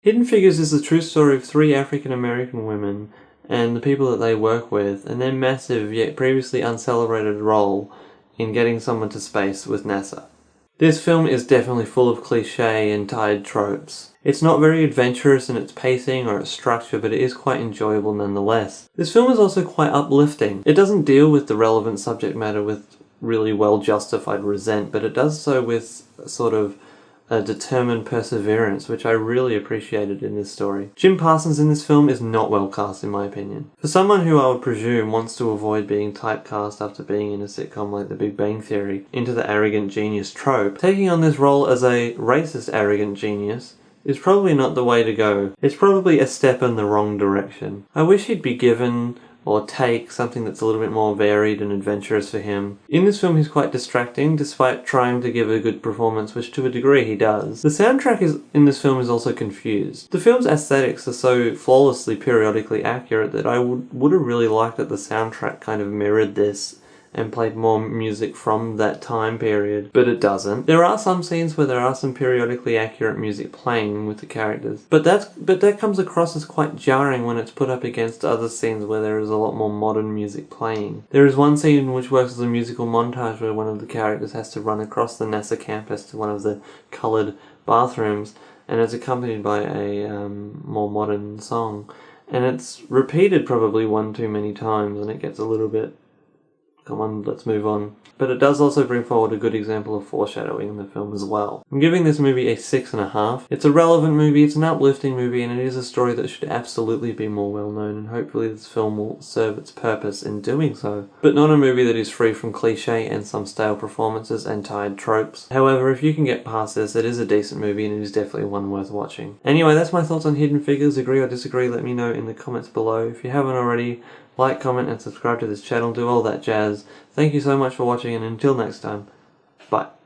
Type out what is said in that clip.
Hidden Figures is the true story of 3 African American women and the people that they work with, and their massive yet previously uncelebrated role in getting someone to space with NASA. This film is definitely full of cliché and tired tropes. It's not very adventurous in its pacing or its structure, but it is quite enjoyable nonetheless. This film is also quite uplifting. It doesn't deal with the relevant subject matter with really well justified resent, but it does so with sort of a determined perseverance, which I really appreciated in this story. Jim Parsons in this film is not well cast in my opinion. For someone who I would presume wants to avoid being typecast after being in a sitcom like The Big Bang Theory into the arrogant genius trope, taking on this role as a racist arrogant genius is probably not the way to go. It's probably a step in the wrong direction. I wish he'd be given or take something that's a little bit more varied and adventurous for him. In this film he's quite distracting despite trying to give a good performance, which to a degree he does. The soundtrack in this film is also confused. The film's aesthetics are so flawlessly periodically accurate that I would have really liked that the soundtrack kind of mirrored this and played more music from that time period, but it doesn't. There are some scenes where there are some periodically accurate music playing with the characters, but that comes across as quite jarring when it's put up against other scenes where there is a lot more modern music playing. There is one scene which works as a musical montage where one of the characters has to run across the NASA campus to one of the coloured bathrooms, and it's accompanied by a more modern song, and it's repeated probably one too many times and it gets a little bit come on, let's move on. But it does also bring forward a good example of foreshadowing in the film as well. I'm giving this movie a 6.5. It's a relevant movie, it's an uplifting movie, and it is a story that should absolutely be more well known, and hopefully this film will serve its purpose in doing so. But not a movie that is free from cliché and some stale performances and tired tropes. However, if you can get past this, it is a decent movie and it is definitely one worth watching. Anyway, that's my thoughts on Hidden Figures. Agree or disagree, let me know in the comments below. If you haven't already, like, comment and subscribe to this channel, do all that jazz. Thank you so much for watching, and until next time, bye.